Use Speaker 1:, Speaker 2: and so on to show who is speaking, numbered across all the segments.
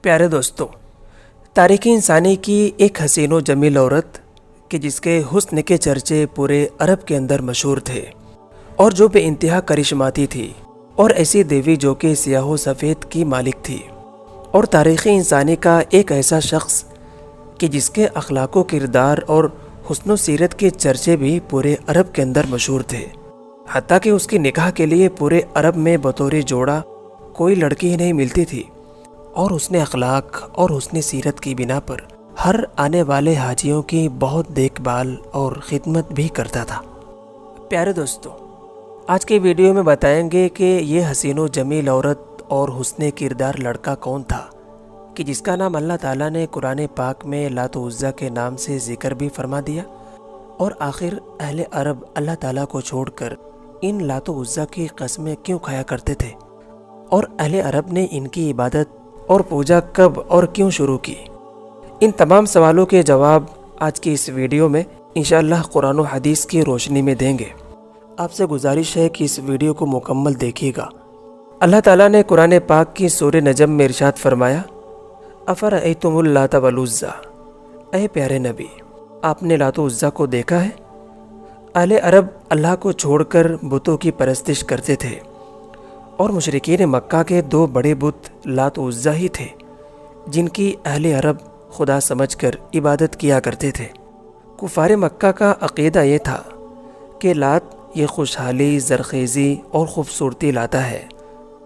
Speaker 1: پیارے دوستوں، تاریخ انسانی کی ایک حسین و جمیل عورت کہ جس کے حسن کے چرچے پورے عرب کے اندر مشہور تھے اور جو بے انتہا کرشماتی تھی، اور ایسی دیوی جو کہ سیاہ و سفید کی مالک تھی، اور تاریخ انسانی کا ایک ایسا شخص کہ جس کے اخلاق و کردار اور حسن و سیرت کے چرچے بھی پورے عرب کے اندر مشہور تھے، حتیٰ کہ اس کی نکاح کے لیے پورے عرب میں بطور جوڑا کوئی لڑکی ہی نہیں ملتی تھی، اور حسن اخلاق اور حسن سیرت کی بنا پر ہر آنے والے حاجیوں کی بہت دیکھ بھال اور خدمت بھی کرتا تھا۔ پیارے دوستو، آج کے ویڈیو میں بتائیں گے کہ یہ حسین و جمیل عورت اور حسن کردار لڑکا کون تھا کہ جس کا نام اللہ تعالیٰ نے قرآن پاک میں لات و عزیٰ کے نام سے ذکر بھی فرما دیا، اور آخر اہل عرب اللہ تعالیٰ کو چھوڑ کر ان لات و عزیٰ کی قسمیں کیوں کھایا کرتے تھے، اور اہل عرب نے ان کی عبادت اور پوجا کب اور کیوں شروع کی۔ ان تمام سوالوں کے جواب آج کی اس ویڈیو میں انشاءاللہ قرآن و حدیث کی روشنی میں دیں گے۔ آپ سے گزارش ہے کہ اس ویڈیو کو مکمل دیکھیے گا۔ اللہ تعالیٰ نے قرآن پاک کی سورہ نجم میں ارشاد فرمایا، افرأیتم اللات والعزیٰ، اے پیارے نبی، آپ نے لات و عزیٰ کو دیکھا ہے؟ اہل عرب اللہ کو چھوڑ کر بتوں کی پرستش کرتے تھے، اور مشرکین مکہ کے دو بڑے بت لات و عزیٰ ہی تھے جن کی اہل عرب خدا سمجھ کر عبادت کیا کرتے تھے۔ کفار مکہ کا عقیدہ یہ تھا کہ لات یہ خوشحالی، زرخیزی اور خوبصورتی لاتا ہے،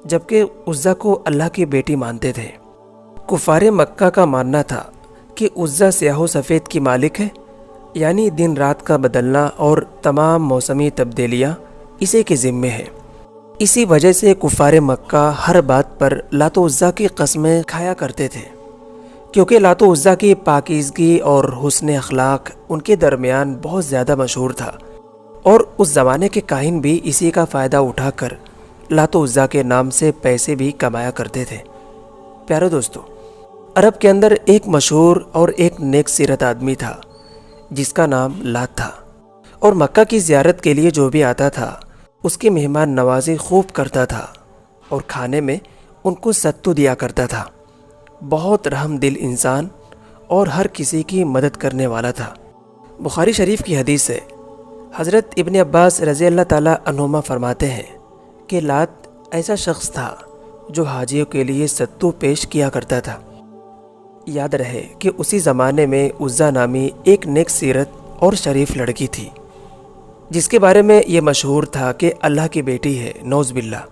Speaker 1: جبکہ عزیٰ کو اللہ کی بیٹی مانتے تھے۔ کفار مکہ کا ماننا تھا کہ عزیٰ سیاہ و سفید کی مالک ہے، یعنی دن رات کا بدلنا اور تمام موسمی تبدیلیاں اسی کے ذمے ہیں۔ اسی وجہ سے کفار مکہ ہر بات پر لات و عزیٰ کی قسمیں کھایا کرتے تھے، کیونکہ لات و عزیٰ کی پاکیزگی اور حسن اخلاق ان کے درمیان بہت زیادہ مشہور تھا، اور اس زمانے کے کاہن بھی اسی کا فائدہ اٹھا کر لات و عزیٰ کے نام سے پیسے بھی کمایا کرتے تھے۔ پیارے دوستو، عرب کے اندر ایک مشہور اور ایک نیک سیرت آدمی تھا جس کا نام لات تھا، اور مکہ کی زیارت کے لیے جو بھی آتا تھا اس کی مہمان نوازی خوب کرتا تھا، اور کھانے میں ان کو ستو دیا کرتا تھا۔ بہت رحم دل انسان اور ہر کسی کی مدد کرنے والا تھا۔ بخاری شریف کی حدیث ہے، حضرت ابن عباس رضی اللہ تعالیٰ عنہما فرماتے ہیں کہ لات ایسا شخص تھا جو حاجیوں کے لیے ستو پیش کیا کرتا تھا۔ یاد رہے کہ اسی زمانے میں عزیٰ نامی ایک نیک سیرت اور شریف لڑکی تھی جس کے بارے میں یہ مشہور تھا کہ اللہ کی بیٹی ہے، نعوذ باللہ۔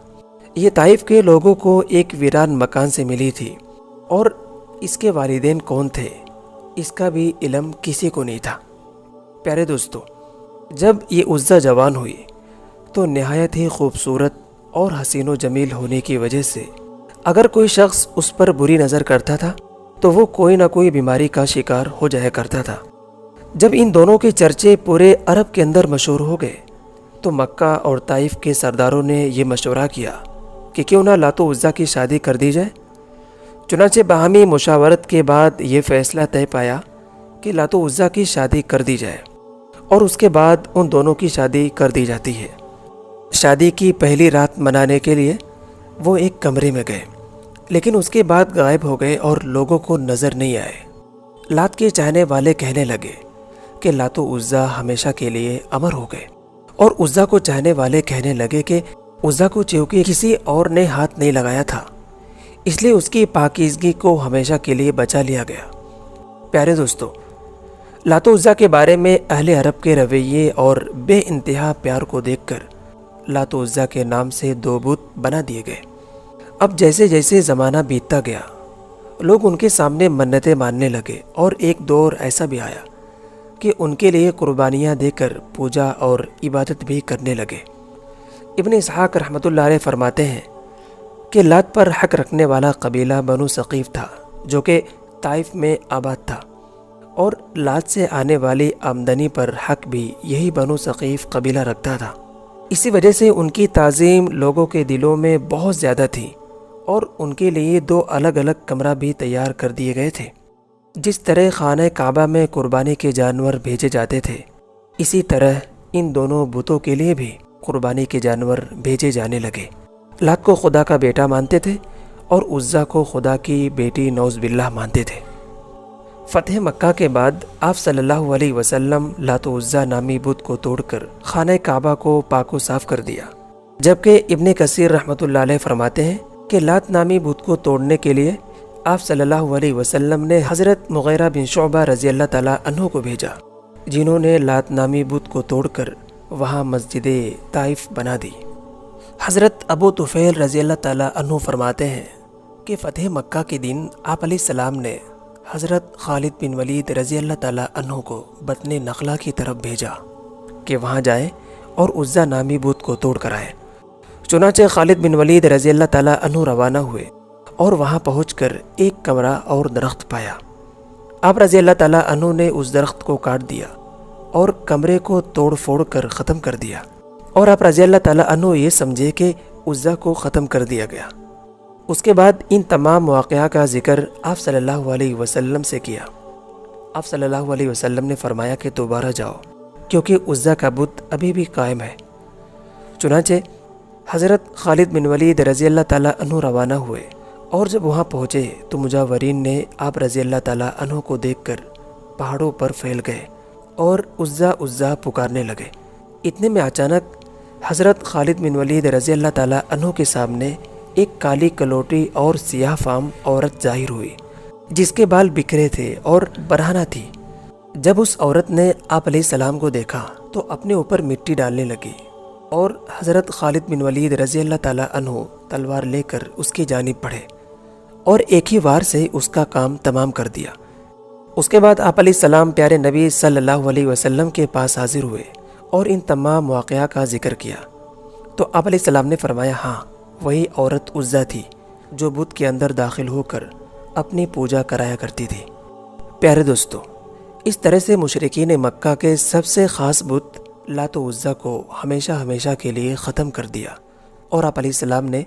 Speaker 1: یہ طائف کے لوگوں کو ایک ویران مکان سے ملی تھی، اور اس کے والدین کون تھے اس کا بھی علم کسی کو نہیں تھا۔ پیارے دوستو، جب یہ عزیٰ جوان ہوئی تو نہایت ہی خوبصورت اور حسین و جمیل ہونے کی وجہ سے اگر کوئی شخص اس پر بری نظر کرتا تھا تو وہ کوئی نہ کوئی بیماری کا شکار ہو جایا کرتا تھا۔ جب ان دونوں کے چرچے پورے عرب کے اندر مشہور ہو گئے تو مکہ اور طائف کے سرداروں نے یہ مشورہ کیا کہ کیوں نہ لات و عزیٰ کی شادی کر دی جائے۔ چنانچہ باہمی مشاورت کے بعد یہ فیصلہ طے پایا کہ لات و عزیٰ کی شادی کر دی جائے، اور اس کے بعد ان دونوں کی شادی کر دی جاتی ہے۔ شادی کی پہلی رات منانے کے لیے وہ ایک کمرے میں گئے، لیکن اس کے بعد غائب ہو گئے اور لوگوں کو نظر نہیں آئے۔ لات کے چاہنے والے کہنے لگے کہ لات و عزیٰ ہمیشہ کے لیے امر ہو گئے، اور عزیٰ کو چاہنے والے کہنے لگے کہ عزیٰ کو چونکہ کسی اور نے ہاتھ نہیں لگایا تھا، اس لیے اس کی پاکیزگی کو ہمیشہ کے لیے بچا لیا گیا۔ پیارے دوستو، لات و عزیٰ کے بارے میں اہل عرب کے رویے اور بے انتہا پیار کو دیکھ کر لات و عزیٰ کے نام سے دو بت بنا دیے گئے۔ اب جیسے جیسے زمانہ بیتتا گیا، لوگ ان کے سامنے منتیں ماننے لگے، اور ایک دور ایسا بھی آیا کہ ان کے لیے قربانیاں دے کر پوجا اور عبادت بھی کرنے لگے۔ ابن اسحاق رحمۃ اللہ علیہ فرماتے ہیں کہ لات پر حق رکھنے والا قبیلہ بنو ثقیف تھا جو کہ طائف میں آباد تھا، اور لات سے آنے والی آمدنی پر حق بھی یہی بنو ثقیف قبیلہ رکھتا تھا۔ اسی وجہ سے ان کی تعظیم لوگوں کے دلوں میں بہت زیادہ تھی، اور ان کے لیے دو الگ الگ کمرہ بھی تیار کر دیے گئے تھے۔ جس طرح خانہ کعبہ میں قربانی کے جانور بھیجے جاتے تھے، اسی طرح ان دونوں بتوں کے لیے بھی قربانی کے جانور بھیجے جانے لگے۔ لات کو خدا کا بیٹا مانتے تھے، اور عزا کو خدا کی بیٹی نعوذ باللہ مانتے تھے۔ فتح مکہ کے بعد آپ صلی اللہ علیہ وسلم لات و عزا نامی بت کو توڑ کر خانہ کعبہ کو پاک و صاف کر دیا، جبکہ ابن کثیر رحمۃ اللہ علیہ فرماتے ہیں کہ لات نامی بت کو توڑنے کے لیے آپ صلی اللہ علیہ وسلم نے حضرت مغیرہ بن شعبہ رضی اللہ تعالیٰ عنہ کو بھیجا، جنہوں نے لات نامی بت کو توڑ کر وہاں مسجد طائف بنا دی۔ حضرت ابو طفیل رضی اللہ تعالیٰ عنہ فرماتے ہیں کہ فتح مکہ کے دن آپ علیہ السلام نے حضرت خالد بن ولید رضی اللہ تعالیٰ عنہ کو بطن نخلا کی طرف بھیجا کہ وہاں جائیں اور عزا نامی بت کو توڑ کر آئیں۔ چنانچہ خالد بن ولید رضی اللہ تعالیٰ عنہ روانہ ہوئے اور وہاں پہنچ کر ایک کمرہ اور درخت پایا۔ آپ رضی اللہ تعالیٰ عنہ نے اس درخت کو کاٹ دیا اور کمرے کو توڑ پھوڑ کر ختم کر دیا، اور آپ رضی اللہ تعالیٰ عنہ یہ سمجھے کہ عزا کو ختم کر دیا گیا۔ اس کے بعد ان تمام واقعہ کا ذکر آپ صلی اللہ علیہ وسلم سے کیا۔ آپ صلی اللہ علیہ وسلم نے فرمایا کہ دوبارہ جاؤ، کیونکہ عزا کا بت ابھی بھی قائم ہے۔ چنانچہ حضرت خالد بن ولید رضی اللہ تعالیٰ عنہ روانہ ہوئے، اور جب وہاں پہنچے تو مجاورین نے آپ رضی اللہ تعالیٰ عنہ کو دیکھ کر پہاڑوں پر پھیل گئے اور عزا عزا پکارنے لگے۔ اتنے میں اچانک حضرت خالد بن ولید رضی اللہ تعالیٰ عنہ کے سامنے ایک کالی کلوٹی اور سیاہ فام عورت ظاہر ہوئی، جس کے بال بکھرے تھے اور برہنہ تھی۔ جب اس عورت نے آپ علیہ السلام کو دیکھا تو اپنے اوپر مٹی ڈالنے لگی، اور حضرت خالد بن ولید رضی اللہ تعالیٰ عنہ تلوار لے کر اس کی جانب بڑھے اور ایک ہی وار سے اس کا کام تمام کر دیا۔ اس کے بعد آپ علیہ السلام پیارے نبی صلی اللہ علیہ وسلم کے پاس حاضر ہوئے اور ان تمام واقعہ کا ذکر کیا، تو آپ علیہ السلام نے فرمایا ہاں، وہی عورت عزا تھی جو بت کے اندر داخل ہو کر اپنی پوجا کرایا کرتی تھی۔ پیارے دوستو، اس طرح سے مشرکین مکہ کے سب سے خاص بت لات و عزا کو ہمیشہ ہمیشہ کے لیے ختم کر دیا، اور آپ علیہ السلام نے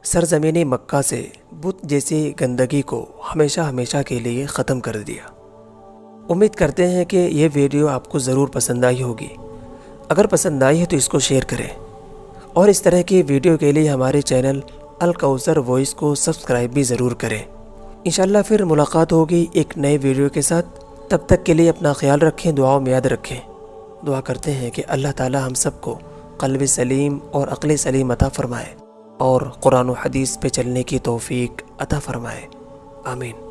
Speaker 1: سرزمین مکہ سے بت جیسی گندگی کو ہمیشہ ہمیشہ کے لیے ختم کر دیا۔ امید کرتے ہیں کہ یہ ویڈیو آپ کو ضرور پسند آئی ہوگی۔ اگر پسند آئی ہے تو اس کو شیئر کریں، اور اس طرح کی ویڈیو کے لیے ہمارے چینل الکوثر وائس کو سبسکرائب بھی ضرور کریں۔ انشاءاللہ پھر ملاقات ہوگی ایک نئے ویڈیو کے ساتھ۔ تب تک کے لیے اپنا خیال رکھیں، دعاؤں میں یاد رکھیں۔ دعا کرتے ہیں کہ اللہ تعالی ہم سب کو قلب سلیم اور عقل سلیم عطا فرمائے، اور قرآن و حدیث پہ چلنے کی توفیق عطا فرمائے۔ آمین۔